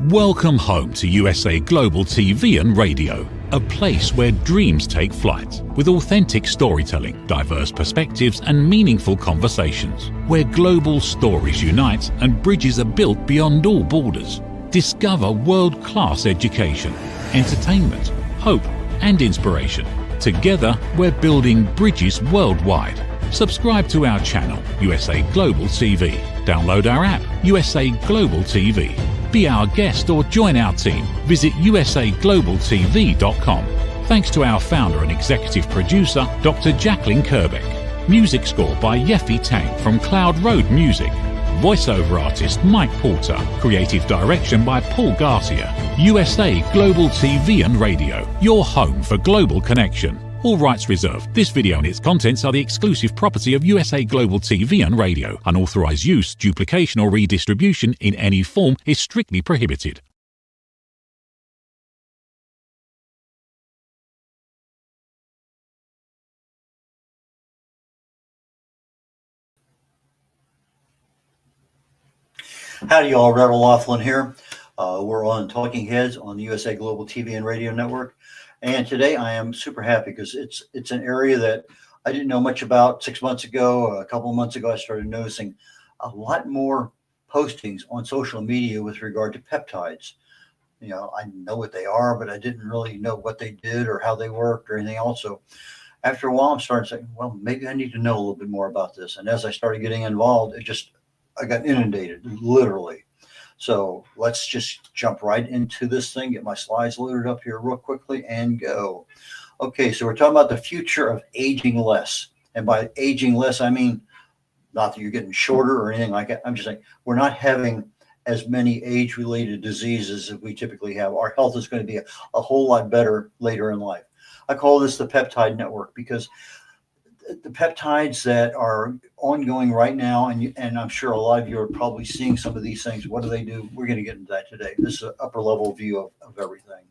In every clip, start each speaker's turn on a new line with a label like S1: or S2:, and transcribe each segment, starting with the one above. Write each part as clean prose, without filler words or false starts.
S1: Welcome home to USA Global TV and Radio, a place where dreams take flight, with authentic storytelling, diverse perspectives and meaningful conversations, where global stories unite and bridges are built beyond all borders. Discover world-class education, entertainment, hope and inspiration. Together, we're building bridges worldwide. Subscribe to our channel, USA Global TV. Download our app, USA Global TV. Be our guest or join our team. Visit usaglobaltv.com. Thanks to our founder and executive producer, Dr. Jacqueline Kerbeck. Music score by Yeffy Tang from Cloud Road Music. Voiceover artist Mike Porter. Creative direction by Paul Garcia. USA Global TV and Radio, your home for global connection. All rights reserved. This video and its contents are the exclusive property of USA Global TV and Radio. Unauthorized use, duplication or redistribution in any form is strictly prohibited.
S2: Howdy y'all, red.olaughlin here. We're on Talking Heads on the USA Global TV and Radio Network. And today I am super happy because it's an area that I didn't know much about 6 months ago. A couple of months ago, I started noticing a lot more postings on social media with regard to peptides. You know, I know what they are, but I didn't really know what they did or how they worked or anything else. So after a while, I'm starting saying, well, maybe I need to know a little bit more about this. And as I started getting involved, I got inundated, literally. So let's just jump right into this thing, get my slides loaded up here real quickly and go. Okay, so we're talking about the future of aging less. And by aging less, I mean, not that you're getting shorter or anything like that. I'm just saying we're not having as many age-related diseases as we typically have. Our health is going to be a whole lot better later in life. I call this the peptide network because the peptides that are ongoing right now, and I'm sure a lot of you are probably seeing some of these things. What do they do? We're going to get into that today. This is an upper level view of everything.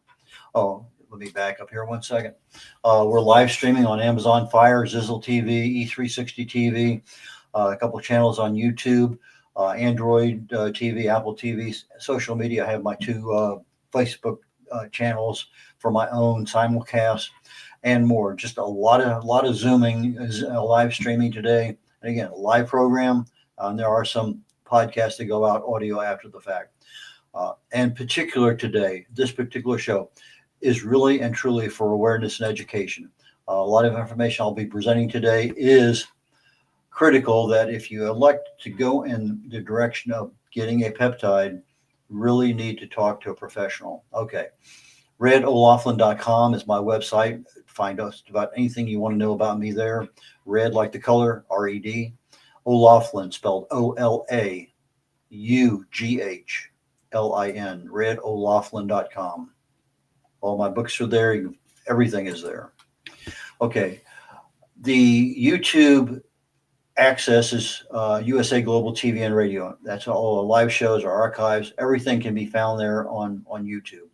S2: Oh, let me back up here 1 second. We're live streaming on Amazon Fire, Zizzle TV, E360 TV, a couple channels on YouTube, Android TV, Apple TV, social media. I have my two Facebook channels for my own simulcast and more. Just a lot of Zooming, live streaming today. And again, a live program. There are some podcasts that go out audio after the fact. And particular today, this particular show is really and truly for awareness and education. A lot of information I'll be presenting today is critical that if you elect to go in the direction of getting a peptide, really need to talk to a professional. Okay. red.olaughlin.com is my website. Find out about anything you want to know about me there. Red like the color, R-E-D. O'Laughlin, spelled O-L-A-U-G-H-L-I-N, red.olaughlin.com. All my books are there. Everything is there. Okay. The YouTube access is USA Global TV and Radio. That's all the live shows, our archives. Everything can be found there on YouTube.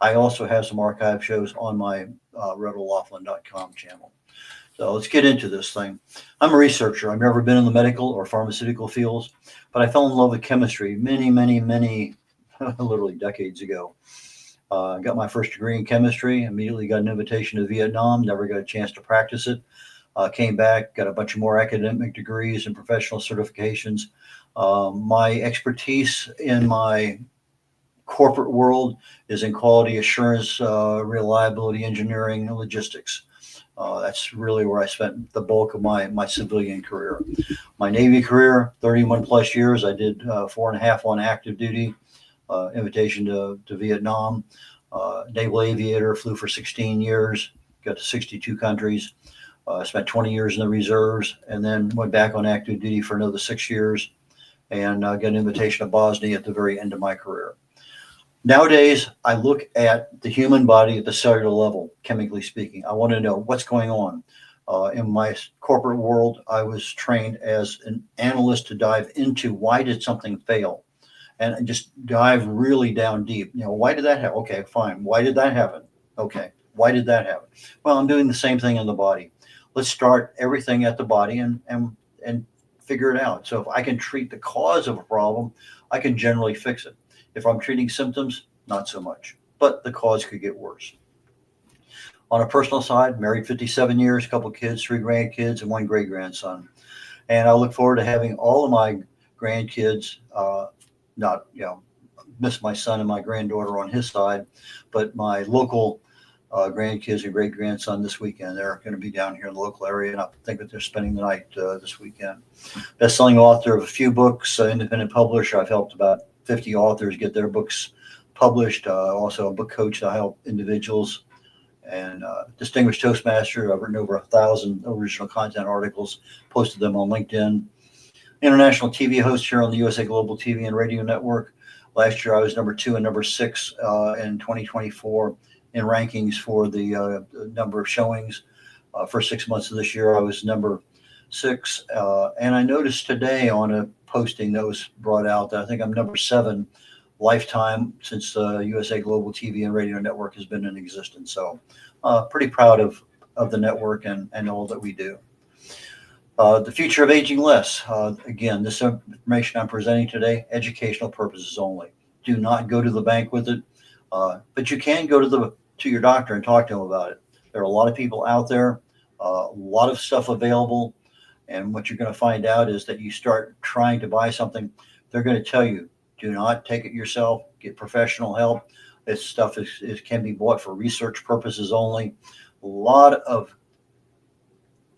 S2: I also have some archive shows on my red.olaughlin.com channel. So let's get into this thing. I'm a researcher. I've never been in the medical or pharmaceutical fields, but I fell in love with chemistry many, literally decades ago. I got my first degree in chemistry, immediately got an invitation to Vietnam, never got a chance to practice it. Came back, got a bunch of more academic degrees and professional certifications. My expertise in my corporate world is in quality assurance, reliability engineering, and logistics. That's really where I spent the bulk of my civilian career. My Navy career, 31 plus years. I did 4.5 on active duty, invitation to Vietnam. Naval aviator, flew for 16 years, got to 62 countries. Spent 20 years in the reserves and then went back on active duty for another 6 years and got an invitation to Bosnia at the very end of my career. Nowadays, I look at the human body at the cellular level, chemically speaking. I want to know what's going on. In my corporate world, I was trained as an analyst to dive into why did something fail and just dive really down deep. You know, why did that happen? Okay, fine. Why did that happen? Okay, why did that happen? Well, I'm doing the same thing in the body. Let's start everything at the body and figure it out. So if I can treat the cause of a problem, I can generally fix it. If I'm treating symptoms, not so much, but the cause could get worse. On a personal side, married 57 years, a couple kids, 3 grandkids, and 1 great grandson. And I look forward to having all of my grandkids, not, miss my son and my granddaughter on his side, but my local grandkids and great grandson this weekend. They're going to be down here in the local area, and I think that they're spending the night this weekend. Best-selling author of a few books, independent publisher. I've helped about 50 authors get their books published. Also a book coach to help individuals, and distinguished Toastmaster. I've written over 1,000 original content articles, posted them on LinkedIn. International TV host here on the USA Global TV and Radio Network. Last year I was number 2 and number 6 in 2024 in rankings for the number of showings. For 6 months of this year I was number 6. And I noticed today on a posting that was brought out that I think I'm number 7 lifetime since USA Global TV and Radio Network has been in existence. So pretty proud of the network and all that we do. The future of aging less. Again, this information I'm presenting today, educational purposes only. Do not go to the bank with it, but you can go to your doctor and talk to him about it. There are a lot of people out there, a lot of stuff available, and what you're going to find out is that you start trying to buy something, they're going to tell you, do not take it yourself, get professional help. This stuff can be bought for research purposes only. A lot of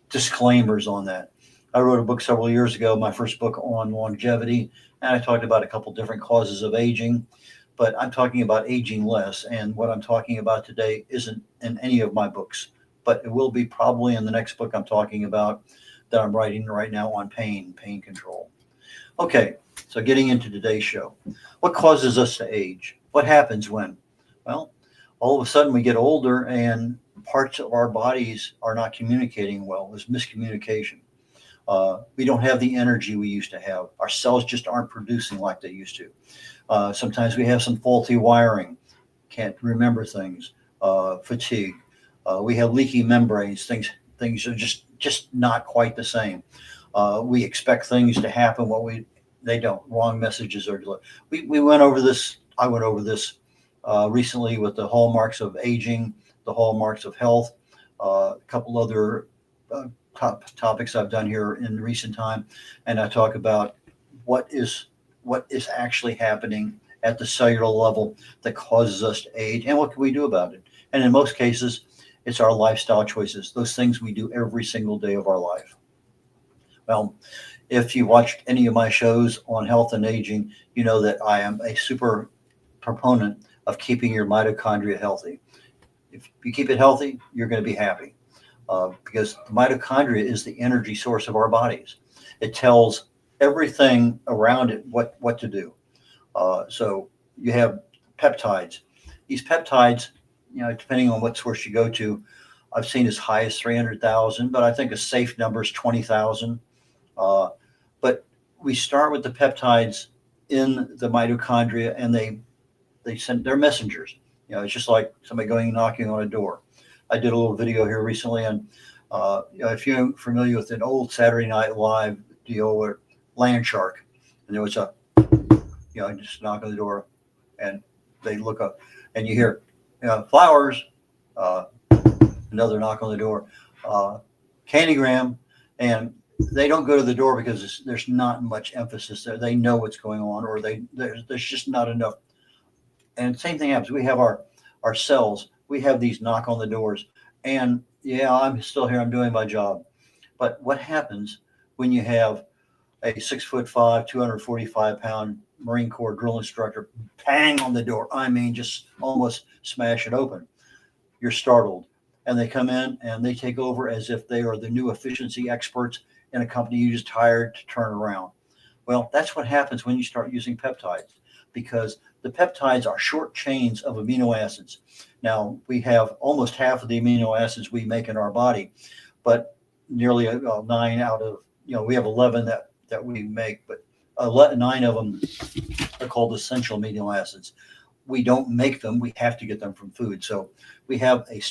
S2: disclaimers on that. I wrote a book several years ago, my first book on longevity, and I talked about a couple different causes of aging, but I'm talking about aging less. And what I'm talking about today isn't in any of my books, but it will be probably in the next book I'm talking about that I'm writing right now on pain control. Okay, so getting into today's show. What causes us to age? What happens when? Well, all of a sudden we get older and parts of our bodies are not communicating well. There's miscommunication. We don't have the energy we used to have. Our cells just aren't producing like they used to. Sometimes we have some faulty wiring, can't remember things, fatigue. We have leaky membranes. Things are just not quite the same. We expect things to happen they don't. Wrong messages are delivered. We went over this. I went over this recently with the hallmarks of aging, the hallmarks of health, a couple other top topics I've done here in recent time, and I talk about what is actually happening at the cellular level that causes us to age, and what can we do about it. And in most cases, it's our lifestyle choices, those things we do every single day of our life. Well, if you watched any of my shows on health and aging, you know that I am a super proponent of keeping your mitochondria healthy. If you keep it healthy, you're going to be happy, because the mitochondria is the energy source of our bodies. It tells everything around it what to do. So you have peptides. These peptides, depending on what source you go to, I've seen as high as 300,000, but I think a safe number is 20,000. But we start with the peptides in the mitochondria, and they send their messengers. It's just like somebody going knocking on a door. I did a little video here recently, and if you're familiar with an old Saturday Night Live deal with Land Shark, and there was just knock on the door, and they look up, and you hear, flowers, another knock on the door, Candygram, and they don't go to the door because there's not much emphasis there. They know what's going on, or there's just not enough. And same thing happens. We have our cells. We have these knock on the doors, and I'm still here. I'm doing my job. But what happens when you have a 6'5", 245-pound Marine Corps drill instructor bang on the door? I mean, just almost smash it open. You're startled, and they come in and they take over as if they are the new efficiency experts in a company you just hired to turn around. Well, that's what happens when you start using peptides, because the peptides are short chains of amino acids. Now, we have almost half of the amino acids we make in our body, but nearly 9 out of, we have 11 that we make, but 9 of them are called essential amino acids. We don't make them. We have to get them from food. So we have a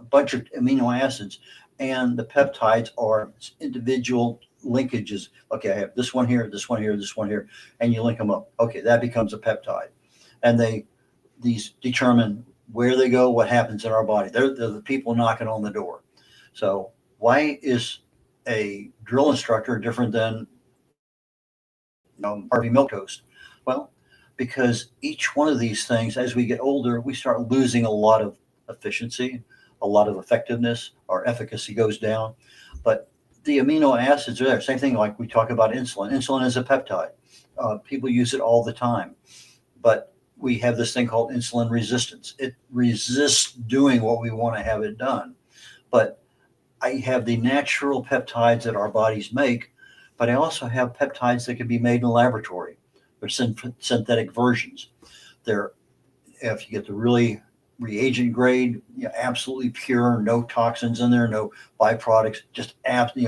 S2: bunch of amino acids, and the peptides are individual linkages. Okay, I have this one here, this one here, this one here, and you link them up. Okay, that becomes a peptide. and these determine where they go, what happens in our body. They're the people knocking on the door. So why is a drill instructor different than Harvey Milk Toast? Well, because each one of these things, as we get older, we start losing a lot of efficiency, a lot of effectiveness. Our efficacy goes down. But the amino acids are there. Same thing like we talk about insulin. Insulin is a peptide. People use it all the time. But we have this thing called insulin resistance. It resists doing what we want to have it done. But I have the natural peptides that our bodies make, but I also have peptides that can be made in a laboratory. They're synthetic versions. They're, if you get the really reagent grade, absolutely pure, no toxins in there, no byproducts, just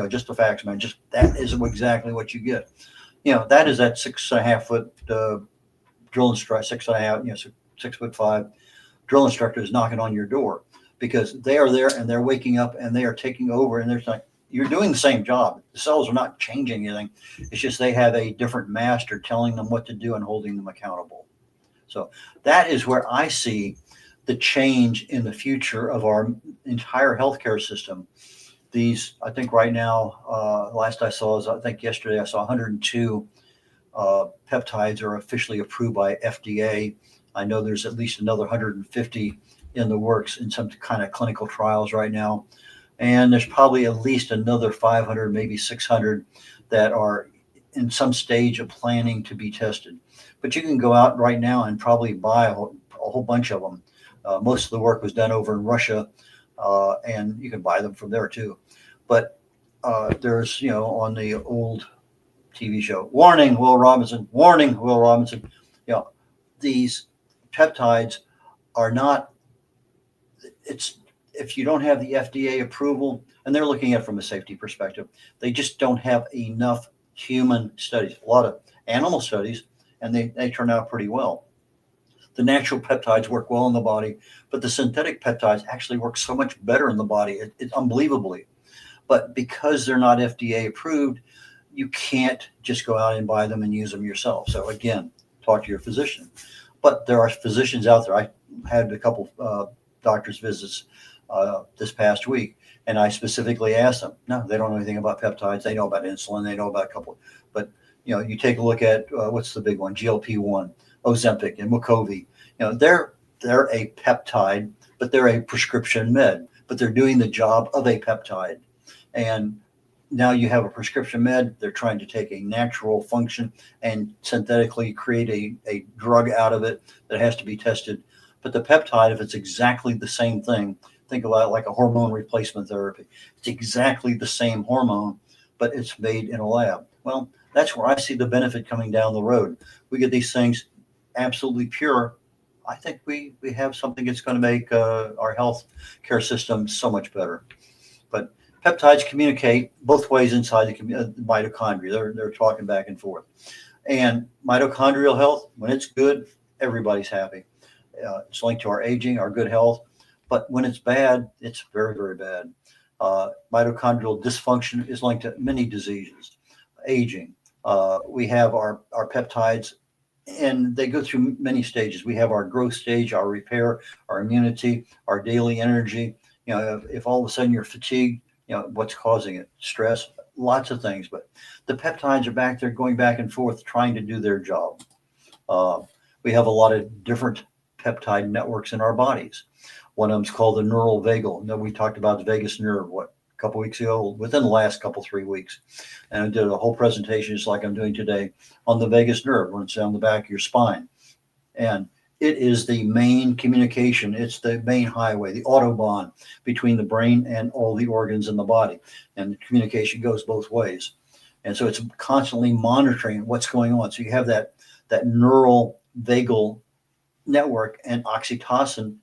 S2: just the facts, man. Just that is exactly what you get. That is that 6.5 foot drill instructor, 6.5, 6'5" drill instructor is knocking on your door, because they are there and they're waking up and they are taking over, and they're like, you're doing the same job. The cells are not changing anything. It's just they have a different master telling them what to do and holding them accountable. So that is where I see the change in the future of our entire healthcare system. These, I think right now, last I saw is, I think yesterday I saw 102 peptides are officially approved by FDA. I know there's at least another 150 in the works in some kind of clinical trials right now. And there's probably at least another 500, maybe 600 that are in some stage of planning to be tested. But you can go out right now and probably buy a whole bunch of them. Most of the work was done over in Russia, and you can buy them from there too. But there's, on the old TV show, warning, Will Robinson, warning, Will Robinson. These peptides are not, if you don't have the FDA approval, and they're looking at it from a safety perspective, they just don't have enough human studies, a lot of animal studies, and they turn out pretty well. The natural peptides work well in the body, but the synthetic peptides actually work so much better in the body, it's unbelievably. But because they're not FDA approved, you can't just go out and buy them and use them yourself. So again, talk to your physician. But there are physicians out there. I had a couple doctor's visits this past week, and I specifically asked them. No, they don't know anything about peptides. They know about insulin. They know about a couple. But you take a look at what's the big one? GLP-1, Ozempic, and Wegovy. They're a peptide, but they're a prescription med. But they're doing the job of a peptide. And now you have a prescription med. They're trying to take a natural function and synthetically create a drug out of it that has to be tested. But the peptide, if it's exactly the same thing, think about it like a hormone replacement therapy. It's exactly the same hormone, but it's made in a lab. Well, that's where I see the benefit coming down the road. We get these things absolutely pure. I think we have something that's going to make our health care system so much better. But peptides communicate both ways inside the mitochondria. They're talking back and forth. And mitochondrial health, when it's good, everybody's happy. It's linked to our aging, our good health. But when it's bad, it's very, very bad. Mitochondrial dysfunction is linked to many diseases. Aging. We have our peptides, and they go through many stages. We have our growth stage, our repair, our immunity, our daily energy. If all of a sudden you're fatigued, what's causing it? Stress, lots of things. But the peptides are back there going back and forth trying to do their job. We have a lot of different peptide networks in our bodies. One of them is called the neural vagal. Now, we talked about the vagus nerve, a couple weeks ago, within the last 3 weeks. And I did a whole presentation, just like I'm doing today, on the vagus nerve, when it's down the back of your spine. And it is the main communication. It's the main highway, the Autobahn between the brain and all the organs in the body. And the communication goes both ways. And so it's constantly monitoring what's going on. So you have that neural vagal network, and oxytocin,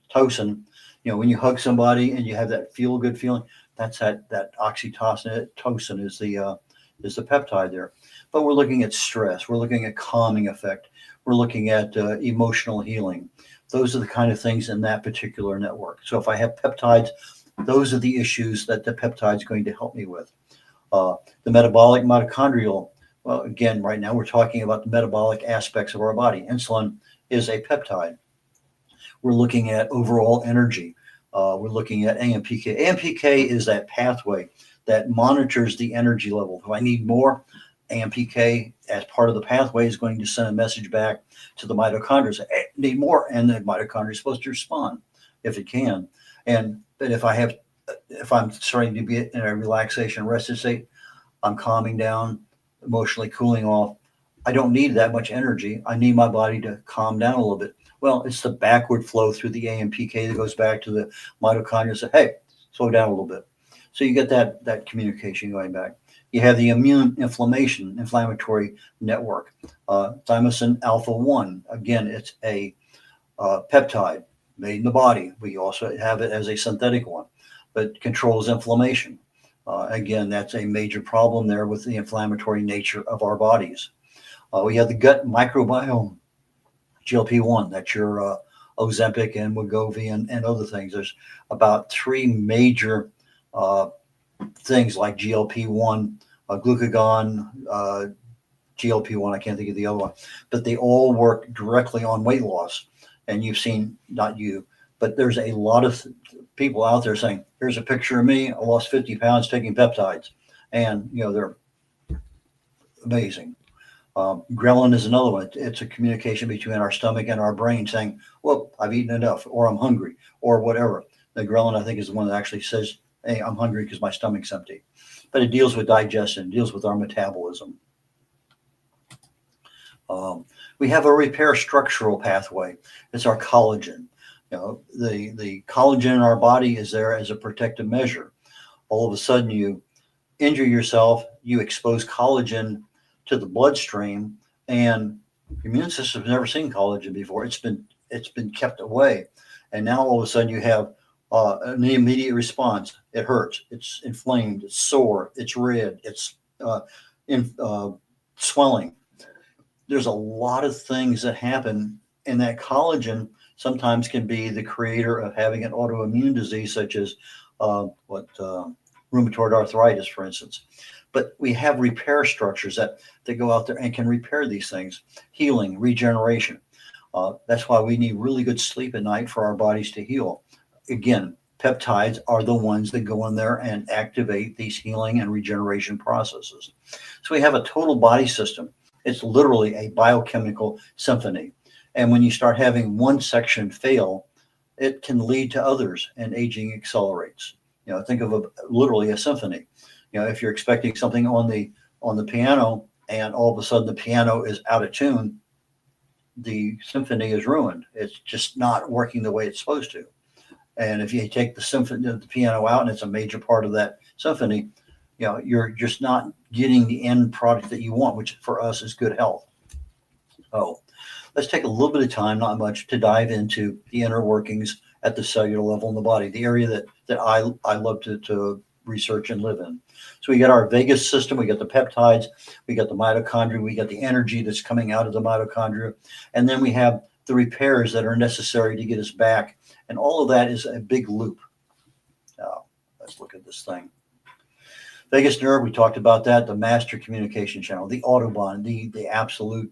S2: when you hug somebody and you have that feel good feeling, that's that oxytocin is the peptide there. But we're looking at stress. We're looking at calming effect. We're looking at emotional healing. Those are the kind of things in that particular network. So if I have peptides, those are the issues that the peptide is going to help me with. The metabolic mitochondrial, well, again, right now we're talking about the metabolic aspects of our body. Insulin is a peptide. We're looking at overall energy. We're looking at AMPK. AMPK is that pathway that monitors the energy level. If I need more, AMPK as part of the pathway is going to send a message back to the mitochondria, say, hey, need more, and the mitochondria is supposed to respond if it can. But if I'm starting to be in a relaxation rested state, I'm calming down, emotionally cooling off. I don't need that much energy. I need my body to calm down a little bit. Well, it's the backward flow through the AMPK that goes back to the mitochondria and say, hey, slow down a little bit. So you get that communication going back. You have the inflammatory network. Thymosin alpha 1, again, it's a peptide made in the body. We also have it as a synthetic one, but controls inflammation. Again, that's a major problem there with the inflammatory nature of our bodies. We have the gut microbiome, GLP-1, that's your Ozempic and Wegovy and other things. There's about 3 major things like GLP-1, glucagon, GLP-1, I can't think of the other one, but they all work directly on weight loss. And you've seen, not you, but there's a lot of people out there saying, here's a picture of me, I lost 50 pounds taking peptides. And, they're amazing. Ghrelin is another one. It's a communication between our stomach and our brain saying, well, I've eaten enough, or I'm hungry, or whatever. The ghrelin, I think, is the one that actually says, hey, I'm hungry because my stomach's empty. But it deals with digestion, deals with our metabolism. We have a repair structural pathway. It's our collagen. The collagen in our body is there as a protective measure. All of a sudden you injure yourself, you expose collagen to the bloodstream, and your immune system's never seen collagen before. It's been kept away. And now all of a sudden you have an immediate response. It hurts, it's inflamed, it's sore, it's red, it's swelling. There's a lot of things that happen, and that collagen sometimes can be the creator of having an autoimmune disease, such as rheumatoid arthritis, for instance. But we have repair structures that go out there and can repair these things, healing, regeneration. That's why we need really good sleep at night for our bodies to heal. Again, peptides are the ones that go in there and activate these healing and regeneration processes. So we have a total body system. It's literally a biochemical symphony. And when you start having one section fail, it can lead to others, and aging accelerates. Think of literally a symphony. If you're expecting something on the piano and all of a sudden the piano is out of tune, the symphony is ruined. It's just not working the way it's supposed to. And if you take the piano out and it's a major part of that symphony, you're just not getting the end product that you want, which for us is good health. So let's take a little bit of time, not much, to dive into the inner workings at the cellular level in the body, the area that I love to research and live in. So we got our vagus system, we got the peptides, we got the mitochondria, we got the energy that's coming out of the mitochondria, and then we have the repairs that are necessary to get us back. And all of that is a big loop. Now, let's look at this thing. Vagus nerve, we talked about that, the master communication channel, the Autobahn, the absolute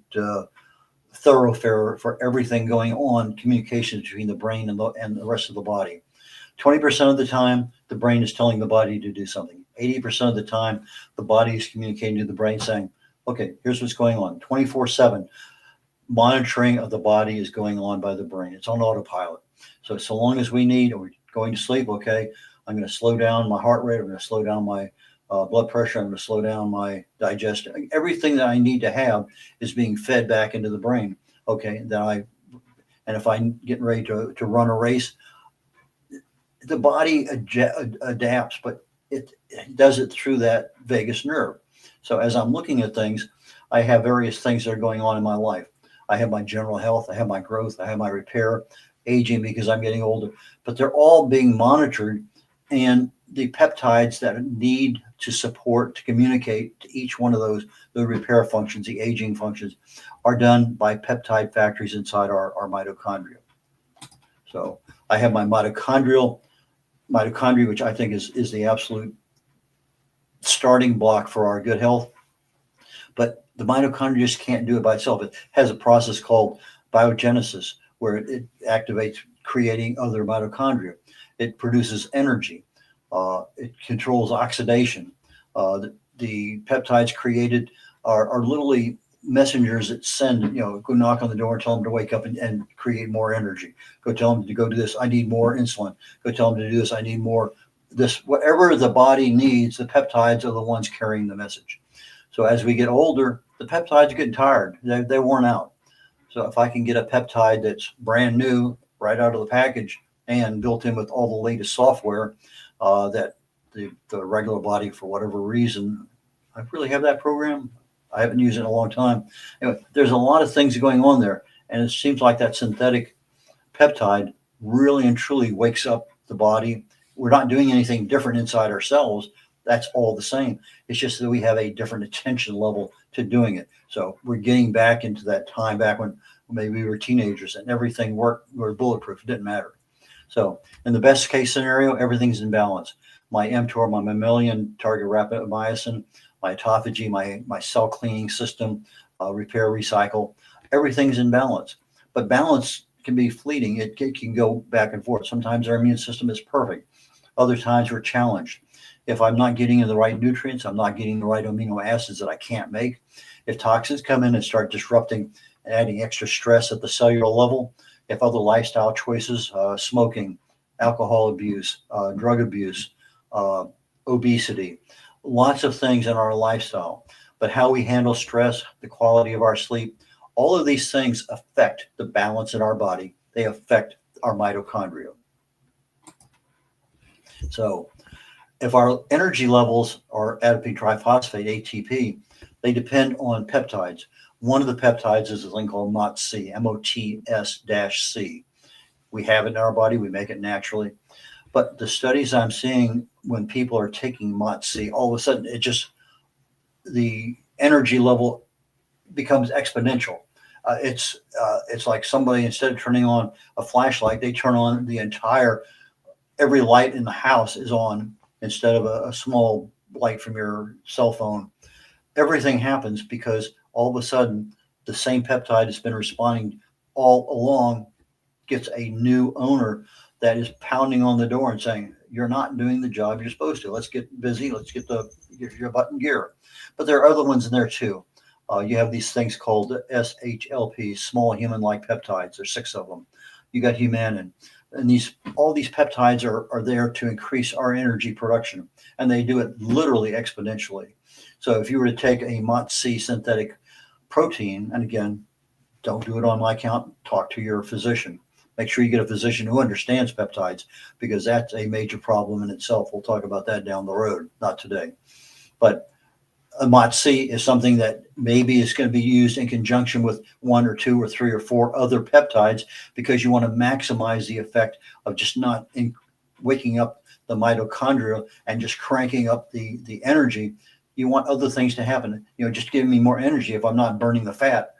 S2: thoroughfare for everything going on, communications between the brain and the rest of the body. 20% of the time, the brain is telling the body to do something. 80% of the time, the body is communicating to the brain saying, okay, here's what's going on. 24/7 monitoring of the body is going on by the brain. It's on autopilot. So long as we need, or we're going to sleep, okay, I'm going to slow down my heart rate. I'm going to slow down my blood pressure. I'm going to slow down my digestion. Everything that I need to have is being fed back into the brain. Okay, and if I'm getting ready to run a race, the body adapts, but it does it through that vagus nerve. So as I'm looking at things, I have various things that are going on in my life. I have my general health, I have my growth, I have my repair, aging because I'm getting older, but they're all being monitored, and the peptides that need to support, to communicate to each one of those, the repair functions, the aging functions, are done by peptide factories inside our mitochondria. So I have my mitochondria, which I think is the absolute starting block for our good health. But the mitochondria just can't do it by itself. It has a process called biogenesis, where it activates creating other mitochondria. It produces energy. It controls oxidation. The peptides created are literally messengers that send, go knock on the door and tell them to wake up and create more energy. Go tell them to go do this. I need more insulin. Go tell them to do this. I need more this. Whatever the body needs, the peptides are the ones carrying the message. So as we get older, the peptides are getting tired. They're worn out. So if I can get a peptide that's brand new right out of the package and built in with all the latest software that the regular body, for whatever reason, I really have that program. I haven't used it in a long time. Anyway, there's a lot of things going on there. And it seems like that synthetic peptide really and truly wakes up the body. We're not doing anything different inside ourselves. That's all the same. It's just that we have a different attention level to doing it. So we're getting back into that time back when maybe we were teenagers and everything worked, we were bulletproof. It didn't matter. So in the best case scenario, everything's in balance. My mTOR, my mammalian target rapamycin, my autophagy, my cell cleaning system, repair, recycle, everything's in balance. But balance can be fleeting. It can go back and forth. Sometimes our immune system is perfect. Other times we're challenged. If I'm not getting in the right nutrients, I'm not getting the right amino acids that I can't make. If toxins come in and start disrupting and adding extra stress at the cellular level, if other lifestyle choices, smoking, alcohol abuse, drug abuse, obesity, lots of things in our lifestyle, but how we handle stress, the quality of our sleep, all of these things affect the balance in our body. They affect our mitochondria. So if our energy levels are adipine triphosphate, ATP, they depend on peptides. One of the peptides is a thing called MOTS-C, MOTS-C. We have it in our body. We make it naturally. But the studies I'm seeing when people are taking MOTS-C, all of a sudden, the energy level becomes exponential. It's like somebody, instead of turning on a flashlight, they turn on every light in the house is on instead of a small light from your cell phone. Everything happens because all of a sudden the same peptide that's been responding all along gets a new owner that is pounding on the door and saying, you're not doing the job you're supposed to. Let's get busy. Let's get your butt in gear. But there are other ones in there too. You have these things called SHLP, small human-like peptides. There's 6 of them. You got humanin. And all these peptides are there to increase our energy production. And they do it literally exponentially. So if you were to take a MOTS-C synthetic protein, and again, don't do it on my account, talk to your physician. Make sure you get a physician who understands peptides, because that's a major problem in itself. We'll talk about that down the road, not today. But a MOTS-C is something that maybe is going to be used in conjunction with 1 or 2 or 3 or 4 other peptides, because you want to maximize the effect of just not waking up the mitochondria and just cranking up the energy. You want other things to happen. Just giving me more energy. If I'm not burning the fat,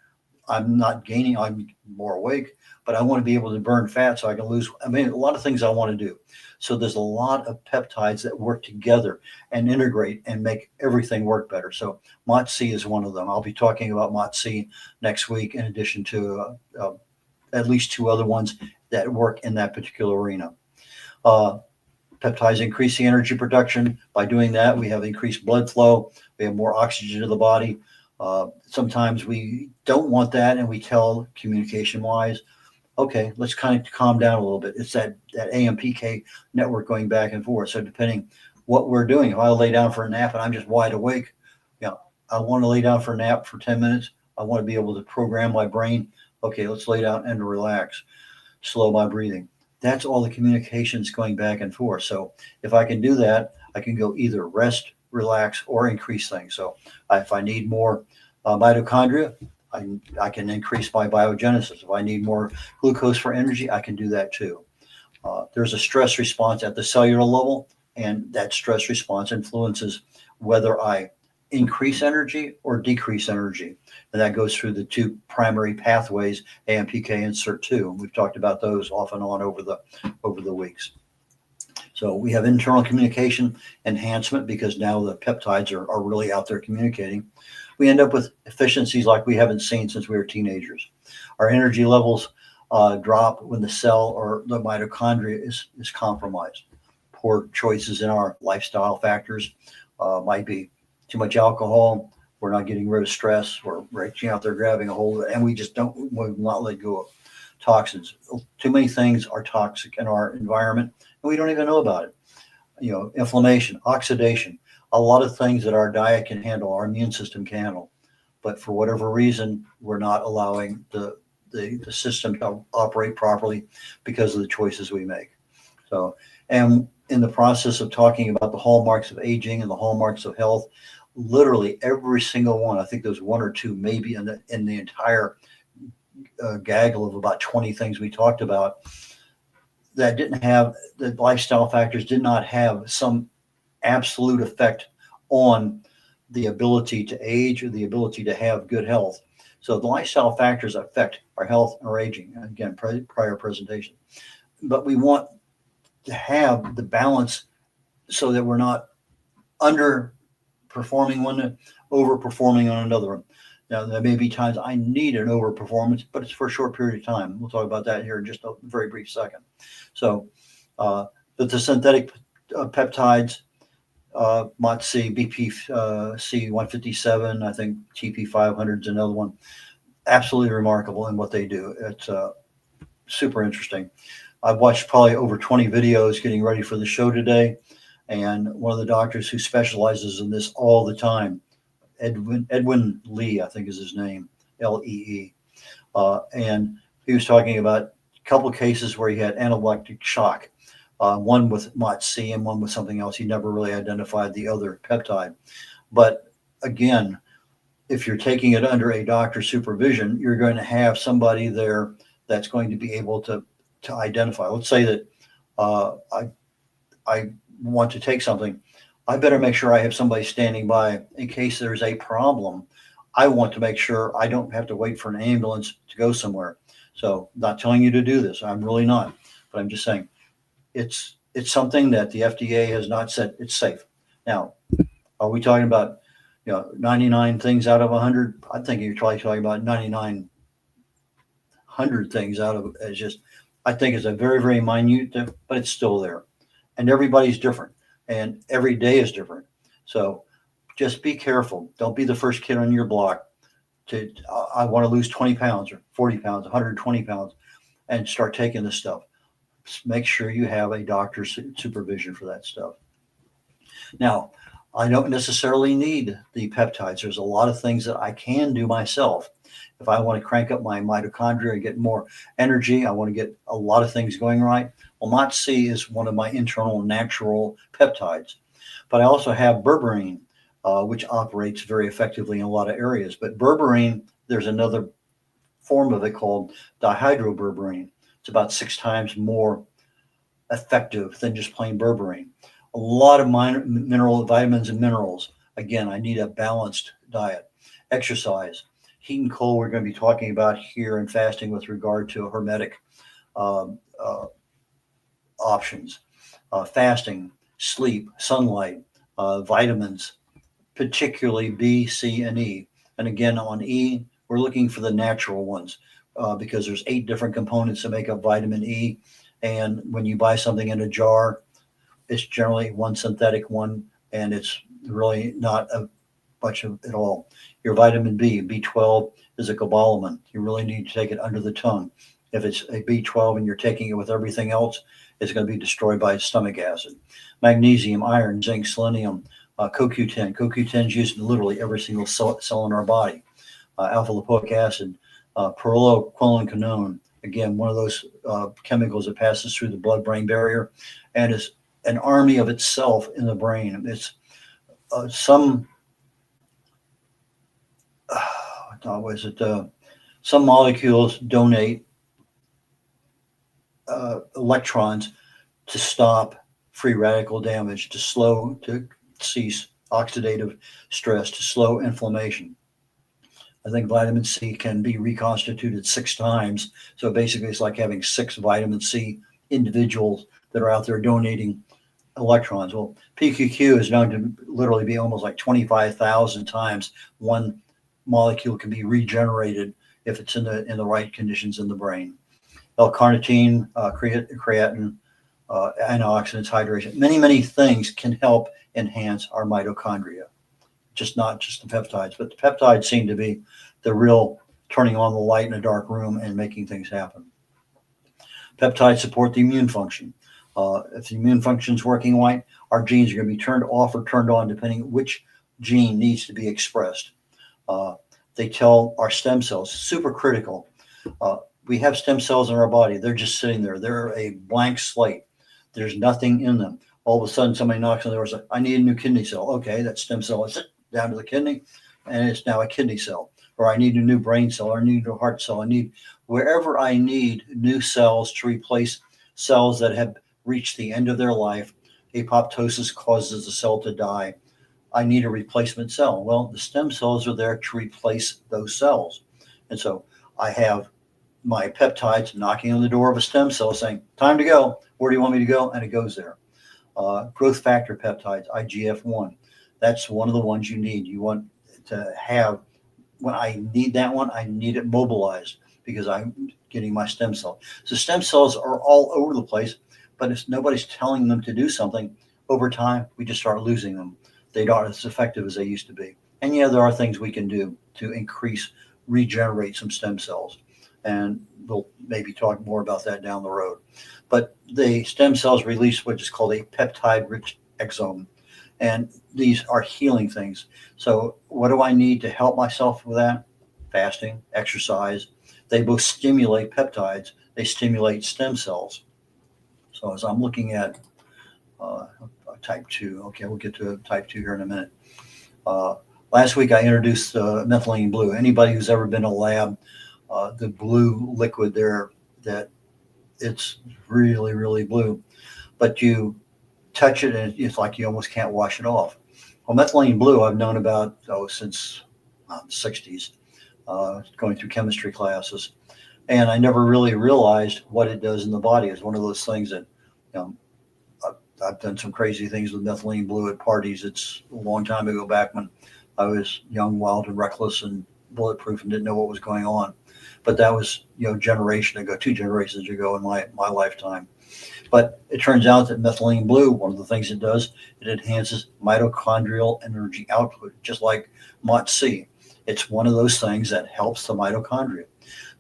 S2: I'm not gaining, I'm more awake, but I want to be able to burn fat so I can lose. A lot of things I want to do. So there's a lot of peptides that work together and integrate and make everything work better. So MOTS-C is one of them. I'll be talking about MOTS-C next week, in addition to at least 2 other ones that work in that particular arena. Peptides increase the energy production. By doing that, we have increased blood flow. We have more oxygen to the body. Sometimes we don't want that, and we tell communication-wise, okay, let's kind of calm down a little bit. It's that AMPK network going back and forth. So depending what we're doing, if I lay down for a nap and I'm just wide awake, I want to lay down for a nap for 10 minutes. I want to be able to program my brain. Okay, let's lay down and relax, slow my breathing. That's all the communications going back and forth. So if I can do that, I can go either rest, relax, or increase things. So if I need more mitochondria, I can increase my biogenesis. If I need more glucose for energy, I can do that too. There's a stress response at the cellular level, and that stress response influences whether I increase energy or decrease energy. And that goes through the 2 primary pathways, AMPK and SIRT2. We've talked about those off and on over the weeks. So we have internal communication enhancement, because now the peptides are really out there communicating. we end up with efficiencies like we haven't seen since we were teenagers. Our energy levels drop when the cell or the mitochondria is compromised. Poor choices in our lifestyle factors might be too much alcohol. We're not getting rid of stress. We're reaching out there, grabbing a hold of it, and we just will not let go of toxins. Too many things are toxic in our environment, and we don't even know about it. Inflammation, oxidation, a lot of things that our diet can handle, our immune system can handle. But for whatever reason, we're not allowing the system to operate properly because of the choices we make. So, and in the process of talking about the hallmarks of aging and the hallmarks of health, literally every single one, I think there's one or two maybe in the entire gaggle of about 20 things we talked about, that didn't have, the lifestyle factors did not have some absolute effect on the ability to age or the ability to have good health. So the lifestyle factors affect our health and our aging. Again, prior presentation. But we want to have the balance so that we're not underperforming one, overperforming on another one. Now, there may be times I need an overperformance, but it's for a short period of time. We'll talk about that here in just a very brief second. So, but the synthetic peptides, MOTS-C, BPC 157, I think TP 500 is another one. Absolutely remarkable in what they do. It's super interesting. I've watched probably over 20 videos getting ready for the show today. And one of the doctors who specializes in this all the time, Edwin Lee, I think is his name, Lee. And he was talking about a couple of cases where he had anaphylactic shock, one with MOTS-C and one with something else. He never really identified the other peptide. But again, if you're taking it under a doctor's supervision, you're going to have somebody there that's going to be able to identify. Let's say that I want to take something. I better make sure I have somebody standing by in case there's a problem. I want to make sure I don't have to wait for an ambulance to go somewhere. So not telling you to do this. I'm really not. But I'm just saying it's something that the FDA has not said it's safe. Now, are we talking about 99 things out of 100? I think you're probably talking about 9,900 things out of it. I think it's a very, very minute, but it's still there. And everybody's different. And every day is different. So just be careful. Don't be the first kid on your block to, I want to lose 20 pounds or 40 pounds, 120 pounds, and start taking this stuff. Just make sure you have a doctor's supervision for that stuff. Now, I don't necessarily need the peptides. There's a lot of things that I can do myself. If I want to crank up my mitochondria and get more energy, I want to get a lot of things going right. Well, MOTS-C is one of my internal natural peptides. But I also have berberine, which operates very effectively in a lot of areas. But berberine, there's another form of it called dihydroberberine. It's about 6 times more effective than just plain berberine. A lot of vitamins and minerals. Again, I need a balanced diet. Exercise. Heat and cold, we're going to be talking about here in fasting with regard to hermetic options. Fasting, sleep, sunlight, vitamins, particularly B, C, and E. And again, on E, we're looking for the natural ones because there's 8 different components that make up vitamin E. And when you buy something in a jar, it's generally one synthetic one, and it's really not a much of it all. Your vitamin B, B12 is a cobalamin. You really need to take it under the tongue. If it's a B12 and you're taking it with everything else, it's going to be destroyed by stomach acid. Magnesium, iron, zinc, selenium, CoQ10. CoQ10 is used in literally every single cell in our body. Alpha lipoic acid, pyrroloquinoline, again, one of those chemicals that passes through the blood-brain barrier and is an army of itself in the brain. It's some molecules donate electrons to stop free radical damage, to cease oxidative stress, to slow inflammation. I think vitamin C can be reconstituted 6 times. So basically it's like having 6 vitamin C individuals that are out there donating electrons. Well, PQQ is known to literally be almost like 25,000 times one molecule can be regenerated if it's in the right conditions in the brain. L-carnitine, creatine, antioxidants, hydration, many things can help enhance our mitochondria. Not just the peptides, but the peptides seem to be the real turning on the light in a dark room and making things happen. Peptides support the immune function. If the immune function is working right, our genes are going to be turned off or turned on depending which gene needs to be expressed. They tell our stem cells, super critical. We have stem cells in our body. They're just sitting there. They're a blank slate. There's nothing in them. All of a sudden, somebody knocks on the door and says, I need a new kidney cell. Okay, that stem cell is down to the kidney, and it's now a kidney cell. Or I need a new brain cell, or I need a new heart cell. I need, wherever I need new cells to replace cells that have reached the end of their life. Apoptosis causes the cell to die. I need a replacement cell. Well, the stem cells are there to replace those cells. And so I have my peptides knocking on the door of a stem cell saying, time to go. Where do you want me to go? And it goes there. Growth factor peptides, IGF-1. That's one of the ones you need. You want to have, when I need that one, I need it mobilized because I'm getting my stem cell. So stem cells are all over the place, but if nobody's telling them to do something, over time, we just start losing them. They aren't as effective as they used to be. And yeah, there are things we can do to regenerate some stem cells. And we'll maybe talk more about that down the road. But the stem cells release what is called a peptide-rich exome. And these are healing things. So what do I need to help myself with that? Fasting, exercise. They both stimulate peptides. They stimulate stem cells. So as I'm looking at type 2, okay, we'll get to type 2 here in a minute. Last week I introduced methylene blue. Anybody who's ever been in a lab, the blue liquid there, that it's really, really blue. But you touch it and it's like you almost can't wash it off. Well, methylene blue I've known about since the 60s, going through chemistry classes. And I never really realized what it does in the body. It's one of those things that, I've done some crazy things with methylene blue at parties. It's a long time ago, back when I was young, wild, and reckless and bulletproof and didn't know what was going on. But that was, 2 generations ago in my lifetime. But it turns out that methylene blue, one of the things it does, it enhances mitochondrial energy output, just like MOTS-c. It's one of those things that helps the mitochondria.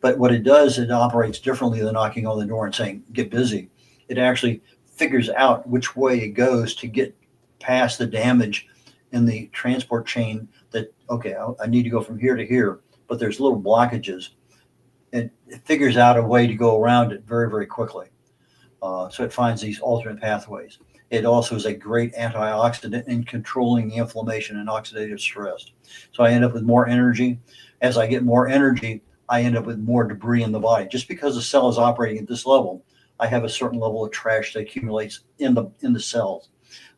S2: But what it does, it operates differently than knocking on the door and saying, get busy. It actually figures out which way it goes to get past the damage in the transport chain that, okay, I need to go from here to here, but there's little blockages. It figures out a way to go around it very, very quickly. So it finds these alternate pathways. It also is a great antioxidant in controlling the inflammation and oxidative stress. So I end up with more energy. As I get more energy, I end up with more debris in the body. Just because the cell is operating at this level, I have a certain level of trash that accumulates in the cells.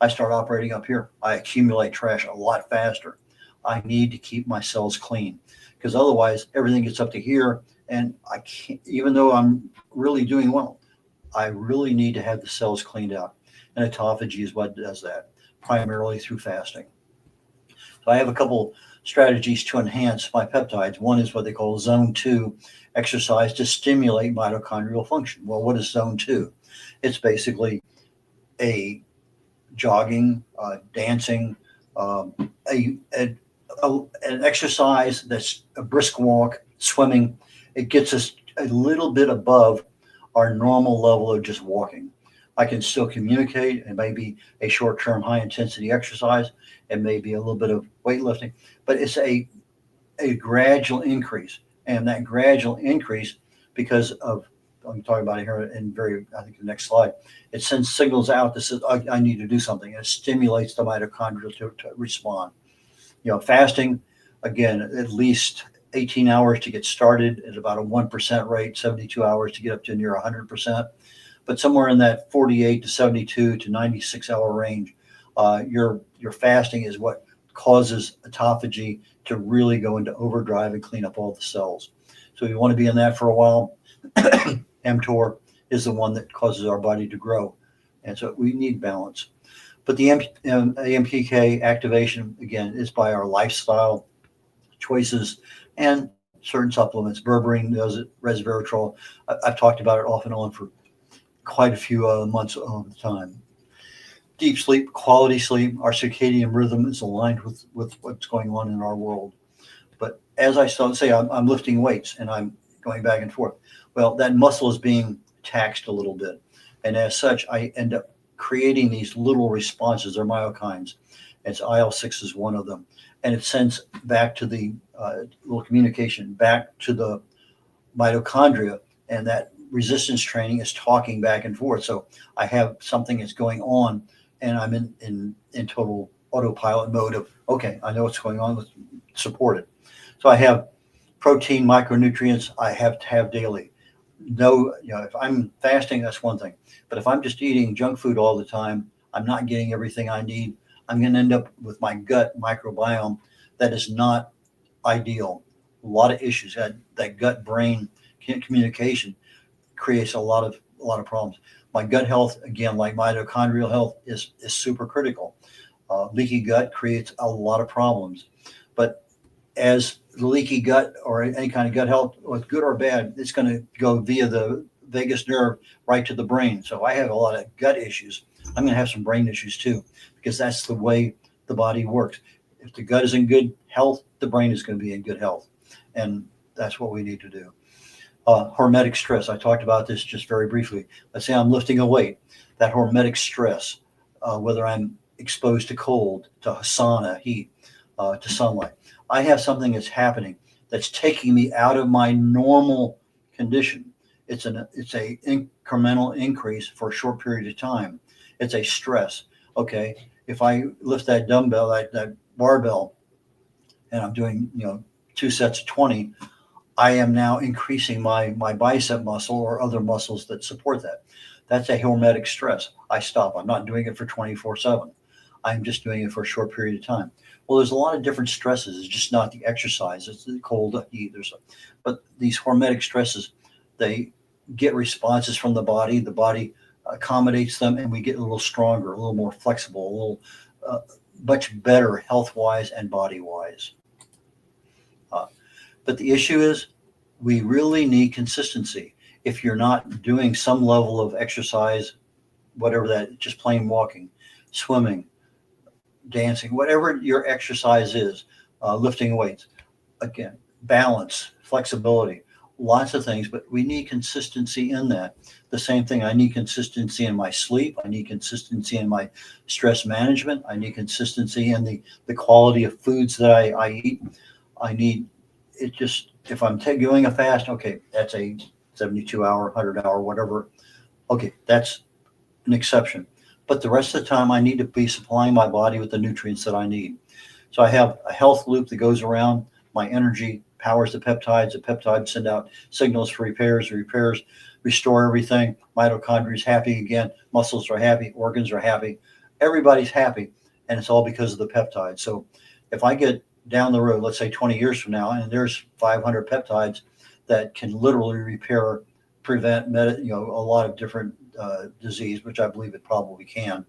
S2: I start operating up here. I accumulate trash a lot faster. I need to keep my cells clean because otherwise everything gets up to here and I can't, even though I'm really doing well, I really need to have the cells cleaned out. And autophagy is what does that, primarily through fasting. So I have a couple strategies to enhance my peptides. One is what they call zone 2 exercise to stimulate mitochondrial function. Well, what is zone 2? It's basically a jogging, dancing, an exercise that's a brisk walk, swimming. It gets us a little bit above our normal level of just walking. I can still communicate. It may be a short-term high-intensity exercise. It may be a little bit of weightlifting, but it's a gradual increase. And that gradual increase, because of, I'm talking about it here I think the next slide, it sends signals out that says, I need to do something. And it stimulates the mitochondria to respond. Fasting, again, at least 18 hours to get started at about a 1% rate, 72 hours to get up to near 100%. But somewhere in that 48 to 72 to 96 hour range, your fasting is what causes autophagy to really go into overdrive and clean up all the cells. So you want to be in that for a while. mTOR is the one that causes our body to grow. And so we need balance. But the AMPK activation, again, is by our lifestyle choices and certain supplements. Berberine does it, resveratrol. I've talked about it off and on for quite a few months of the time. Deep sleep, quality sleep, our circadian rhythm is aligned with what's going on in our world. But as I say, I'm lifting weights and I'm going back and forth. Well, that muscle is being taxed a little bit. And as such, I end up creating these little responses. They're myokines. It's IL-6 is one of them. And it sends back to the little communication back to the mitochondria. And that resistance training is talking back and forth. So I have something that's going on and I'm in total autopilot mode of, okay, I know what's going on, let's support it. So I have protein, micronutrients I have to have daily. No, if I'm fasting, that's one thing. But if I'm just eating junk food all the time, I'm not getting everything I need. I'm going to end up with my gut microbiome that is not ideal. A lot of issues. That gut-brain communication creates a lot of problems. My gut health, again, like mitochondrial health, is super critical. Leaky gut creates a lot of problems. But as the leaky gut or any kind of gut health, whether good or bad, it's going to go via the vagus nerve right to the brain. So I have a lot of gut issues. I'm going to have some brain issues too, because that's the way the body works. If the gut is in good health, the brain is going to be in good health. And that's what we need to do. Hormetic stress. I talked about this just very briefly. Let's say I'm lifting a weight. That hormetic stress, whether I'm exposed to cold, to sauna, heat, to sunlight, I have something that's happening that's taking me out of my normal condition. It's a incremental increase for a short period of time. It's a stress. Okay, if I lift that dumbbell, that barbell, and I'm doing 2 sets of 20, I am now increasing my bicep muscle or other muscles that support that. That's a hormetic stress. I stop. I'm not doing it for 24/7. I'm just doing it for a short period of time. Well, there's a lot of different stresses. It's just not the exercise. It's the cold, the heat. But these hormetic stresses, they get responses from the body. The body accommodates them, and we get a little stronger, a little more flexible, a little much better health-wise and body-wise. But the issue is we really need consistency. If you're not doing some level of exercise, whatever that, just plain walking, swimming, dancing, whatever your exercise is, lifting weights, again, balance, flexibility, lots of things, but we need consistency in that. The same thing, I need consistency in my sleep. I need consistency in my stress management. I need consistency in the quality of foods that I eat. I need it just, if I'm doing a fast, okay, that's a 72-hour, 100-hour, whatever. Okay, that's an exception. But the rest of the time, I need to be supplying my body with the nutrients that I need. So I have a health loop that goes around. My energy powers the peptides. The peptides send out signals for repairs. The repairs restore everything. Mitochondria is happy again. Muscles are happy. Organs are happy. Everybody's happy. And it's all because of the peptides. So if I get down the road, let's say 20 years from now, and there's 500 peptides that can literally repair, prevent, a lot of different disease, which I believe it probably can,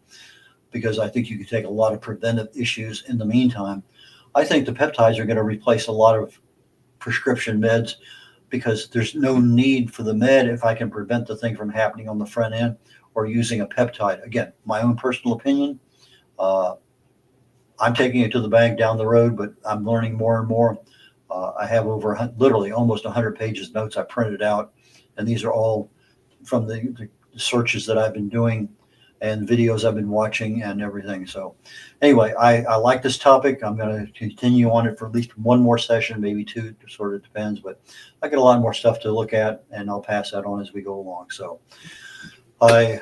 S2: because I think you can take a lot of preventive issues in the meantime. I think the peptides are going to replace a lot of prescription meds, because there's no need for the med if I can prevent the thing from happening on the front end or using a peptide. Again, my own personal opinion. I'm taking it to the bank down the road, but I'm learning more and more. I have over literally almost 100 pages of notes I printed out, and these are all from the searches that I've been doing and videos I've been watching and everything. So anyway, I like this topic. I'm going to continue on it for at least one more session, maybe two, it sort of depends, but I get a lot more stuff to look at, and I'll pass that on as we go along. So I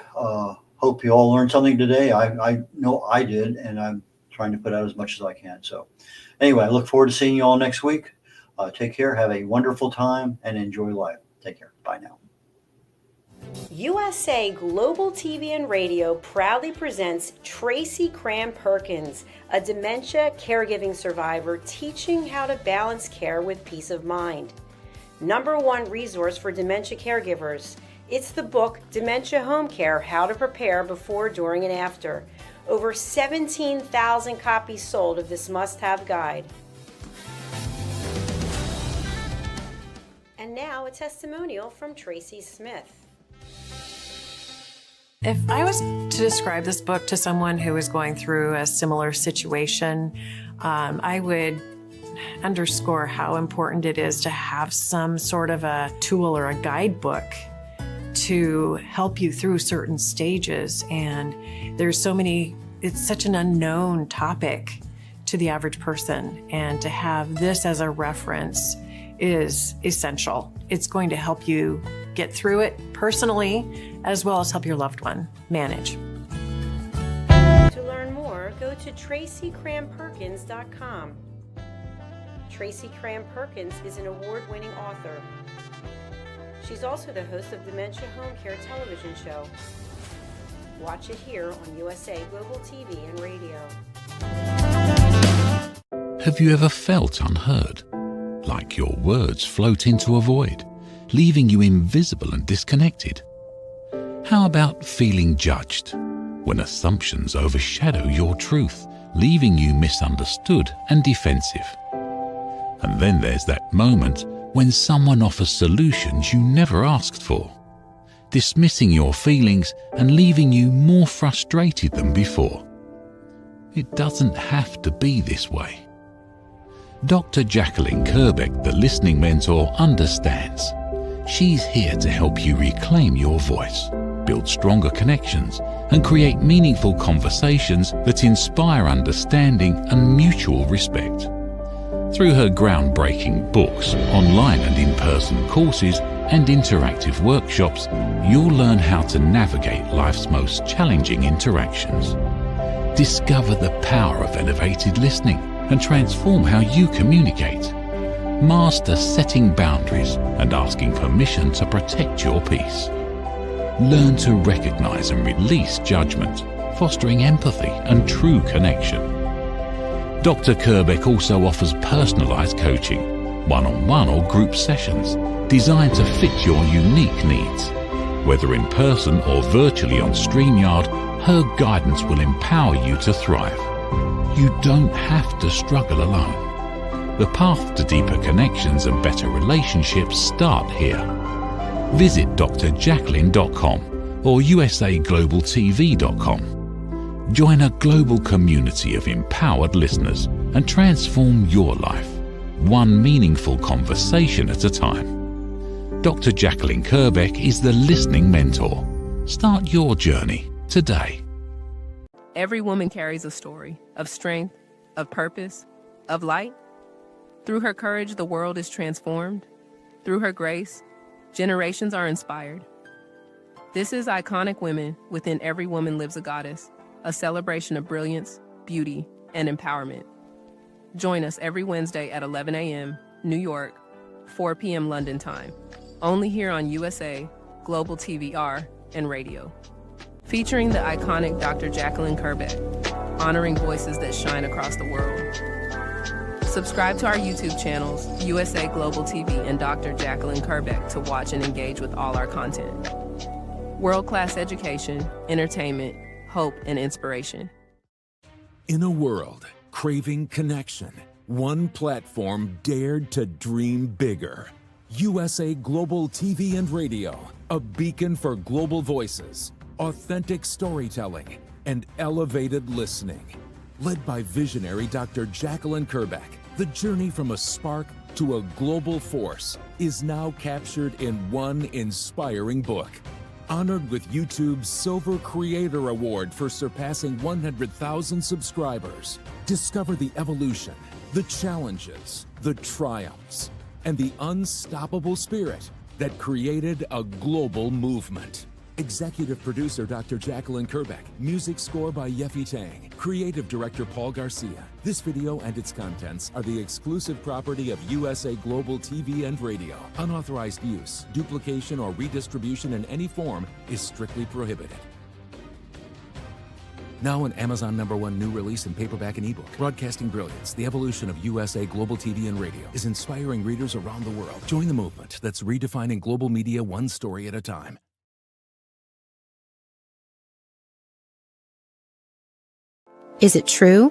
S2: hope you all learned something today. I know I did, and I'm trying to put out as much as I can. So anyway, I look forward to seeing you all next week. Take care. Have a wonderful time and enjoy life. Take care. Bye now.
S3: USA Global TV and Radio proudly presents Tracy Cram Perkins, a dementia caregiving survivor teaching how to balance care with peace of mind. #1 resource for dementia caregivers. It's the book Dementia Home Care: How to Prepare Before, During, and After. Over 17,000 copies sold of this must-have guide. now a testimonial from Tracy Smith.
S4: If I was to describe this book to someone who is going through a similar situation, I would underscore how important it is to have some sort of a tool or a guidebook to help you through certain stages. And there's so many, it's such an unknown topic to the average person. And to have this as a reference is essential. It's going to help you get through it personally, as well as help your loved one manage.
S3: To learn more, go to TracyCramPerkins.com. Tracy Cram Perkins is an award-winning author. She's also the host of Dementia Home Care television show. Watch it here on USA Global TV and Radio.
S1: Have you ever felt unheard? Like your words float into a void, leaving you invisible and disconnected? How about feeling judged, when assumptions overshadow your truth, leaving you misunderstood and defensive? And then there's that moment when someone offers solutions you never asked for, dismissing your feelings and leaving you more frustrated than before. It doesn't have to be this way. Dr. Jacqueline Kerbeck, the listening mentor, understands. She's here to help you reclaim your voice, build stronger connections, and create meaningful conversations that inspire understanding and mutual respect. Through her groundbreaking books, online and in-person courses, and interactive workshops, you'll learn how to navigate life's most challenging interactions. Discover the power of elevated listening and transform how you communicate. Master setting boundaries and asking permission to protect your peace. Learn to recognize and release judgment, fostering empathy and true connection. Dr. Kerbeck also offers personalized coaching, one-on-one or group sessions, designed to fit your unique needs. Whether in person or virtually on StreamYard, her guidance will empower you to thrive. You don't have to struggle alone. The path to deeper connections and better relationships start here. Visit drjacqueline.com or usaglobaltv.com. Join a global community of empowered listeners and transform your life, one meaningful conversation at a time. Dr. Jacqueline Kerbeck is the listening mentor. Start your journey today.
S5: Every woman carries a story of strength, of purpose, of light. Through her courage, the world is transformed. Through her grace, generations are inspired. This is Iconic Women Within Every Woman Lives a Goddess, a celebration of brilliance, beauty, and empowerment. Join us every Wednesday at 11 a.m. New York, 4 p.m. London time, only here on USA, Global TVR, and Radio. Featuring the iconic Dr. Jacqueline Kerbeck, honoring voices that shine across the world. Subscribe to our YouTube channels, USA Global TV and Dr. Jacqueline Kerbeck, to watch and engage with all our content. World-class education, entertainment, hope, and inspiration.
S6: In a world craving connection, one platform dared to dream bigger. USA Global TV and Radio, a beacon for global voices, authentic storytelling, and elevated listening. Led by visionary Dr. Jacqueline Kerbeck, the journey from a spark to a global force is now captured in one inspiring book. Honored with YouTube's Silver Creator Award for surpassing 100,000 subscribers. Discover the evolution, the challenges, the triumphs, and the unstoppable spirit that created a global movement. Executive producer Dr. Jacqueline Kerbeck. Music score by Yeffy Tang. Creative director Paul Garcia. This video and its contents are the exclusive property of USA Global TV and Radio. Unauthorized use, duplication, or redistribution in any form is strictly prohibited. Now an Amazon #1 new release in paperback and ebook. Broadcasting brilliance, the evolution of USA Global TV and Radio is inspiring readers around the world. Join the movement that's redefining global media one story at a time.
S7: Is it true?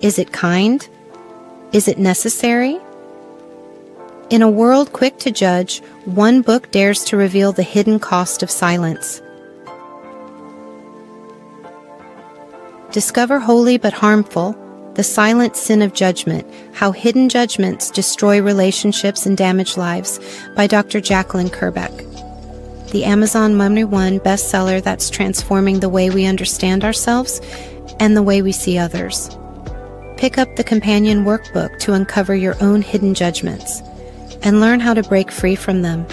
S7: Is it kind? Is it necessary? In a world quick to judge, one book dares to reveal the hidden cost of silence. Discover Holy but Harmful, The Silent Sin of Judgment, How Hidden Judgments Destroy Relationships and Damage Lives by Dr. Jacqueline Kerbeck. The Amazon #1 bestseller that's transforming the way we understand ourselves and the way we see others. Pick up the companion workbook to uncover your own hidden judgments and learn how to break free from them.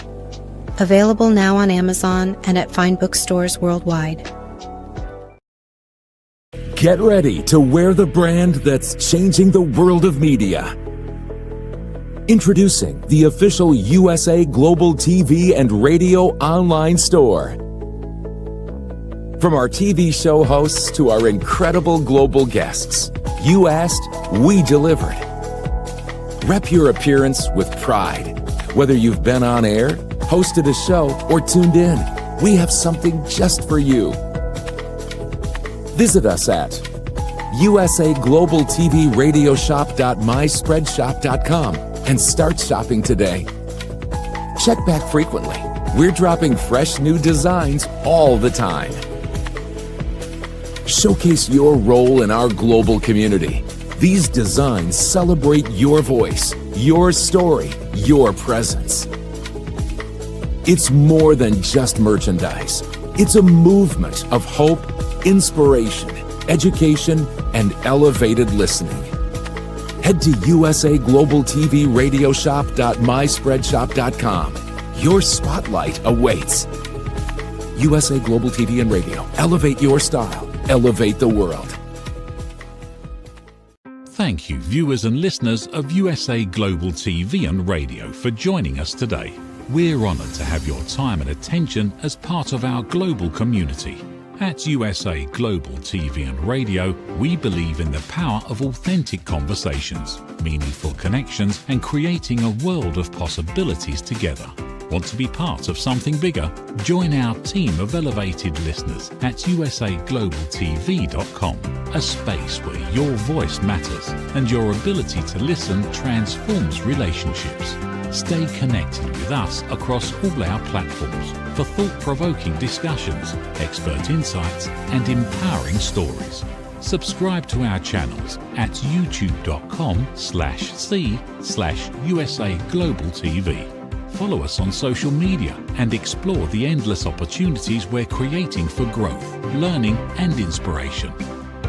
S7: Available now on Amazon and at fine bookstores worldwide.
S6: Get ready to wear the brand that's changing the world of media. Introducing the official USA Global TV and Radio online store. From our TV show hosts to our incredible global guests, you asked, we delivered. Rep your appearance with pride. Whether you've been on air, hosted a show, or tuned in, we have something just for you. Visit us at usaglobaltvradioshoп.myspreadshop.com and start shopping today. Check back frequently. We're dropping fresh new designs all the time. Showcase your role in our global community. These designs celebrate your voice, your story, your presence. It's more than just merchandise. It's a movement of hope, inspiration, education, and elevated listening. Head to usaglobaltvradioshoп.myspreadshop.com. Your spotlight awaits. USA Global TV and Radio. Elevate your style. Elevate the world.
S1: Thank you, viewers and listeners of USA Global TV and Radio, for joining us today. We're honoured to have your time and attention as part of our global community. At USA Global TV and Radio, we believe in the power of authentic conversations, meaningful connections, and creating a world of possibilities together. Want to be part of something bigger? Join our team of elevated listeners at usaglobaltv.com, a space where your voice matters and your ability to listen transforms relationships. Stay connected with us across all our platforms for thought-provoking discussions, expert insights, and empowering stories. Subscribe to our channels at youtube.com/c/usaglobaltv. Follow us on social media and explore the endless opportunities we're creating for growth, learning, and inspiration.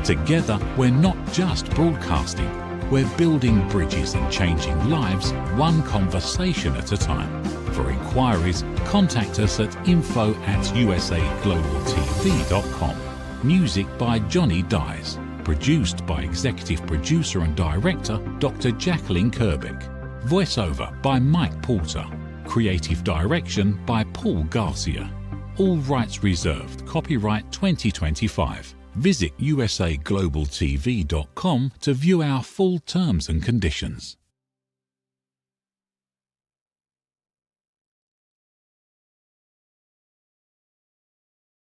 S1: Together, we're not just broadcasting, we're building bridges and changing lives one conversation at a time. For inquiries, contact us at info@usaglobaltv.com. Music by Johnny Dies. Produced by Executive Producer and Director Dr. Jacqueline Kerbeck. Voiceover by Mike Porter. Creative Direction by Paul Garcia. All rights reserved. Copyright 2025. Visit usaglobaltv.com to view our full terms and conditions.